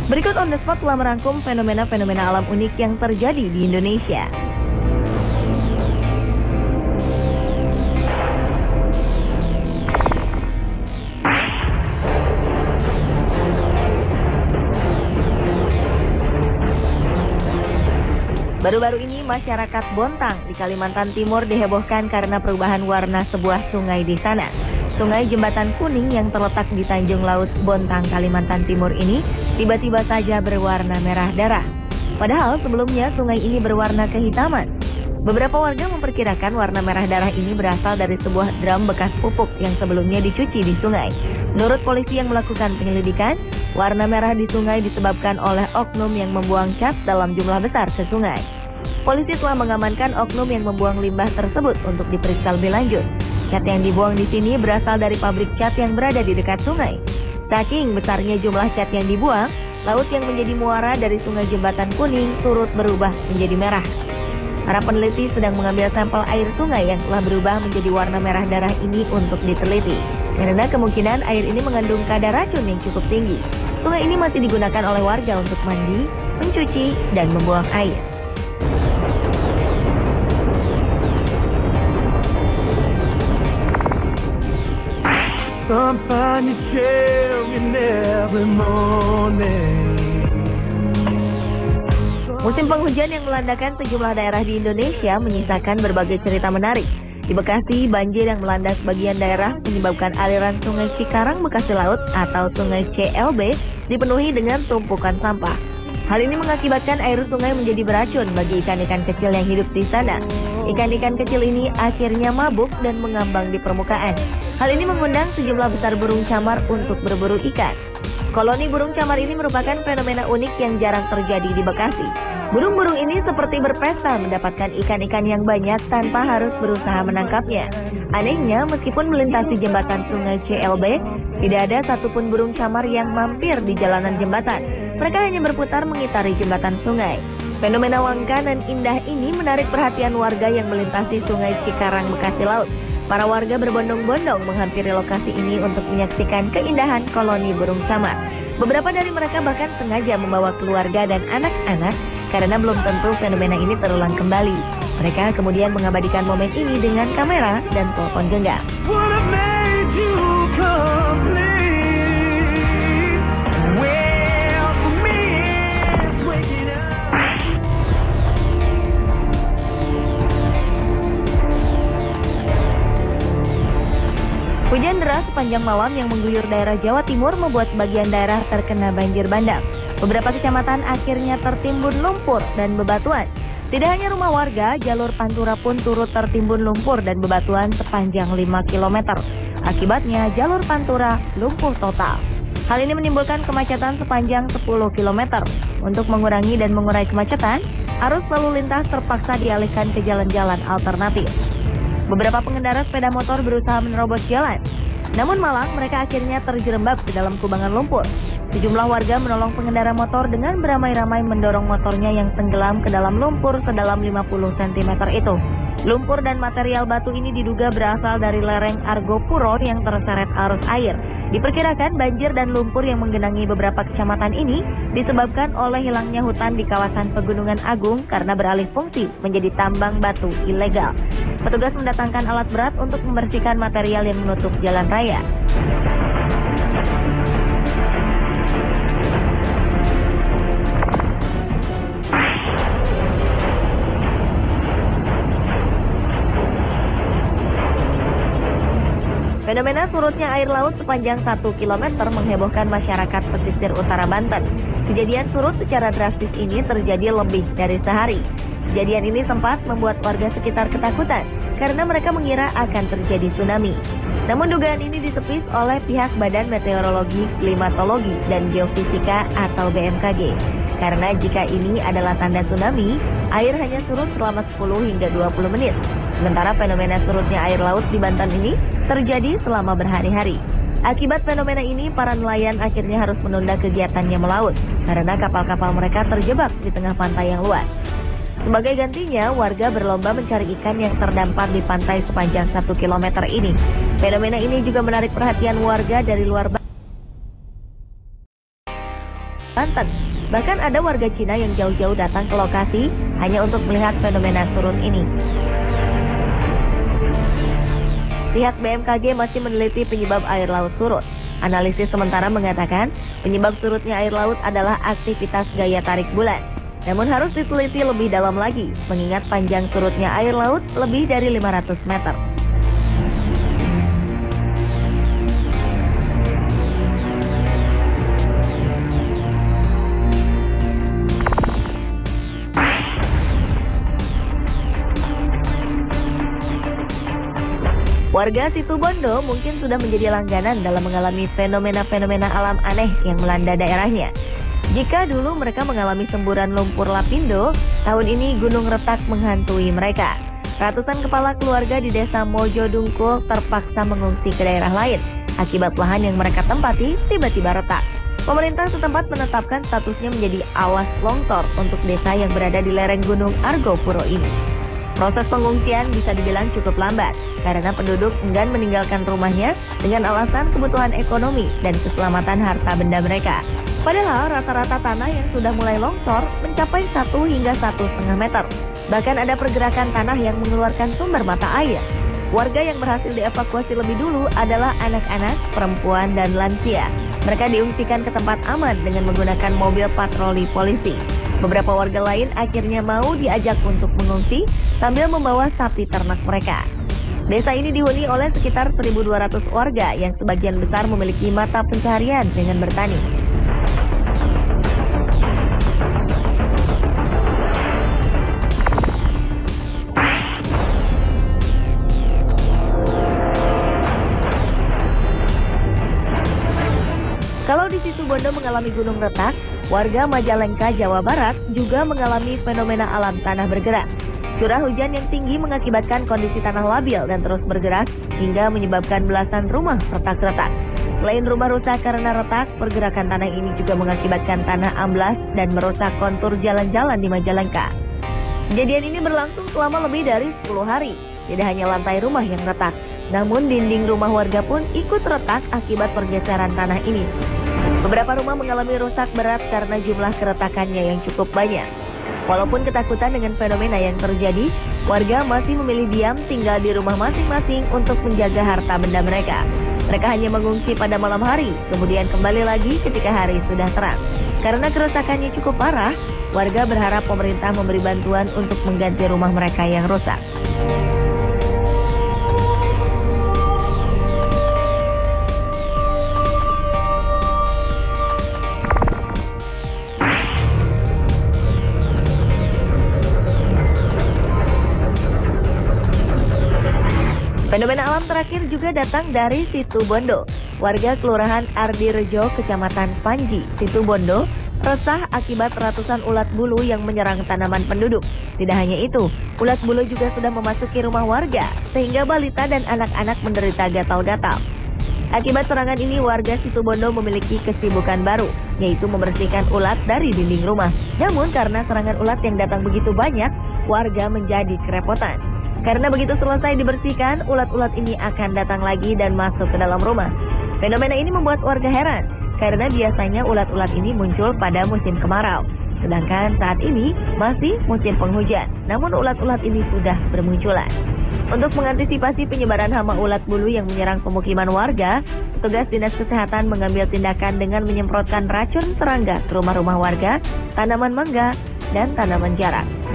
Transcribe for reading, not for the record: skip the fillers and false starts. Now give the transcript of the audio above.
Berikut On The Spot telah merangkum fenomena-fenomena alam unik yang terjadi di Indonesia. Baru-baru ini masyarakat Bontang di Kalimantan Timur dihebohkan karena perubahan warna sebuah sungai di sana. Sungai Jembatan Kuning yang terletak di Tanjung Laut Bontang, Kalimantan Timur ini tiba-tiba saja berwarna merah darah. Padahal sebelumnya sungai ini berwarna kehitaman. Beberapa warga memperkirakan warna merah darah ini berasal dari sebuah drum bekas pupuk yang sebelumnya dicuci di sungai. Menurut polisi yang melakukan penyelidikan, warna merah di sungai disebabkan oleh oknum yang membuang cat dalam jumlah besar ke sungai. Polisi telah mengamankan oknum yang membuang limbah tersebut untuk diperiksa lebih lanjut. Cat yang dibuang di sini berasal dari pabrik cat yang berada di dekat sungai. Saking besarnya jumlah cat yang dibuang, laut yang menjadi muara dari sungai Jembatan Kuning turut berubah menjadi merah. Para peneliti sedang mengambil sampel air sungai yang telah berubah menjadi warna merah darah ini untuk diteliti. Karena kemungkinan air ini mengandung kadar racun yang cukup tinggi. Sungai ini masih digunakan oleh warga untuk mandi, mencuci, dan membuang air. Sometimes you tell me every morning. Musim penghujan yang melandakan sejumlah daerah di Indonesia menyisakan berbagai cerita menarik. Di Bekasi, banjir yang melanda sebagian daerah menyebabkan aliran Sungai Cikarang Bekasi Laut atau Sungai CLB dipenuhi dengan tumpukan sampah. Hal ini mengakibatkan air sungai menjadi beracun bagi ikan-ikan kecil yang hidup di sana. Ikan-ikan kecil ini akhirnya mabuk dan mengambang di permukaan. Hal ini mengundang sejumlah besar burung camar untuk berburu ikan. Koloni burung camar ini merupakan fenomena unik yang jarang terjadi di Bekasi. Burung-burung ini seperti berpesta mendapatkan ikan-ikan yang banyak tanpa harus berusaha menangkapnya. Anehnya, meskipun melintasi jembatan Sungai CLB, tidak ada satupun burung camar yang mampir di jalanan jembatan. Mereka hanya berputar mengitari jembatan sungai. Fenomena langka dan indah ini menarik perhatian warga yang melintasi Sungai Cikarang Bekasi Laut. Para warga berbondong-bondong menghampiri lokasi ini untuk menyaksikan keindahan koloni burung camar. Beberapa dari mereka bahkan sengaja membawa keluarga dan anak-anak karena belum tentu fenomena ini terulang kembali. Mereka kemudian mengabadikan momen ini dengan kamera dan telepon genggam. Hujan deras sepanjang malam yang mengguyur daerah Jawa Timur membuat sebagian daerah terkena banjir bandang. Beberapa kecamatan akhirnya tertimbun lumpur dan bebatuan. Tidak hanya rumah warga, jalur pantura pun turut tertimbun lumpur dan bebatuan sepanjang 5 km. Akibatnya jalur pantura lumpuh total. Hal ini menimbulkan kemacetan sepanjang 10 km. Untuk mengurangi dan mengurai kemacetan, arus lalu lintas terpaksa dialihkan ke jalan-jalan alternatif. Beberapa pengendara sepeda motor berusaha menerobos jalan. Namun malang mereka akhirnya terjerembab ke dalam kubangan lumpur. Sejumlah warga menolong pengendara motor dengan beramai-ramai mendorong motornya yang tenggelam ke dalam lumpur sedalam 50 cm itu. Lumpur dan material batu ini diduga berasal dari lereng Argopuro yang terseret arus air. Diperkirakan banjir dan lumpur yang menggenangi beberapa kecamatan ini disebabkan oleh hilangnya hutan di kawasan Pegunungan Agung karena beralih fungsi menjadi tambang batu ilegal. Petugas mendatangkan alat berat untuk membersihkan material yang menutup jalan raya. Fenomena surutnya air laut sepanjang 1 km menghebohkan masyarakat pesisir utara Banten. Kejadian surut secara drastis ini terjadi lebih dari sehari. Kejadian ini sempat membuat warga sekitar ketakutan karena mereka mengira akan terjadi tsunami. Namun dugaan ini ditepis oleh pihak Badan Meteorologi, Klimatologi, dan Geofisika atau BMKG. Karena jika ini adalah tanda tsunami, air hanya surut selama 10 hingga 20 menit. Sementara fenomena surutnya air laut di Banten ini terjadi selama berhari-hari. Akibat fenomena ini, para nelayan akhirnya harus menunda kegiatannya melaut karena kapal-kapal mereka terjebak di tengah pantai yang luas. Sebagai gantinya, warga berlomba mencari ikan yang terdampar di pantai sepanjang 1 km ini. Fenomena ini juga menarik perhatian warga dari luar Banten. Bahkan ada warga Cina yang jauh-jauh datang ke lokasi hanya untuk melihat fenomena surut ini. Pihak BMKG masih meneliti penyebab air laut surut. Analisis sementara mengatakan penyebab surutnya air laut adalah aktivitas gaya tarik bulan. Namun harus diteliti lebih dalam lagi, mengingat panjang surutnya air laut lebih dari 500 meter. Warga Situbondo mungkin sudah menjadi langganan dalam mengalami fenomena-fenomena alam aneh yang melanda daerahnya. Jika dulu mereka mengalami semburan lumpur lapindo, tahun ini gunung retak menghantui mereka. Ratusan kepala keluarga di desa Mojo Dungkul terpaksa mengungsi ke daerah lain akibat lahan yang mereka tempati tiba-tiba retak. Pemerintah setempat menetapkan statusnya menjadi awas longsor untuk desa yang berada di lereng Gunung Argopuro ini. Proses pengungsian bisa dibilang cukup lambat karena penduduk enggan meninggalkan rumahnya dengan alasan kebutuhan ekonomi dan keselamatan harta benda mereka. Padahal rata-rata tanah yang sudah mulai longsor mencapai 1 hingga 1,5 meter. Bahkan ada pergerakan tanah yang mengeluarkan sumber mata air. Warga yang berhasil dievakuasi lebih dulu adalah anak-anak, perempuan, dan lansia. Mereka diungsikan ke tempat aman dengan menggunakan mobil patroli polisi. Beberapa warga lain akhirnya mau diajak untuk mengungsi sambil membawa sapi ternak mereka. Desa ini dihuni oleh sekitar 1.200 warga yang sebagian besar memiliki mata pencaharian dengan bertani. Kalau di Situbondo mengalami gunung retak, warga Majalengka, Jawa Barat juga mengalami fenomena alam tanah bergerak. Curah hujan yang tinggi mengakibatkan kondisi tanah labil dan terus bergerak hingga menyebabkan belasan rumah retak-retak. Selain rumah rusak karena retak, pergerakan tanah ini juga mengakibatkan tanah amblas dan merusak kontur jalan-jalan di Majalengka. Kejadian ini berlangsung selama lebih dari 10 hari. Tidak hanya lantai rumah yang retak, namun dinding rumah warga pun ikut retak akibat pergeseran tanah ini. Beberapa rumah mengalami rusak berat karena jumlah keretakannya yang cukup banyak. Walaupun ketakutan dengan fenomena yang terjadi, warga masih memilih diam tinggal di rumah masing-masing untuk menjaga harta benda mereka. Mereka hanya mengungsi pada malam hari, kemudian kembali lagi ketika hari sudah terang. Karena kerusakannya cukup parah, warga berharap pemerintah memberi bantuan untuk mengganti rumah mereka yang rusak. Fenomena alam terakhir juga datang dari Situbondo. Warga Kelurahan Ardirejo, Kecamatan Panji, Situbondo, resah akibat ratusan ulat bulu yang menyerang tanaman penduduk. Tidak hanya itu, ulat bulu juga sudah memasuki rumah warga, sehingga balita dan anak-anak menderita gatal-gatal. Akibat serangan ini, warga Situbondo memiliki kesibukan baru, yaitu membersihkan ulat dari dinding rumah. Namun karena serangan ulat yang datang begitu banyak, warga menjadi kerepotan. Karena begitu selesai dibersihkan, ulat-ulat ini akan datang lagi dan masuk ke dalam rumah. Fenomena ini membuat warga heran, karena biasanya ulat-ulat ini muncul pada musim kemarau. Sedangkan saat ini masih musim penghujan, namun ulat-ulat ini sudah bermunculan. Untuk mengantisipasi penyebaran hama ulat bulu yang menyerang pemukiman warga, petugas Dinas Kesehatan mengambil tindakan dengan menyemprotkan racun serangga ke rumah-rumah warga, tanaman mangga, dan tanaman jarak.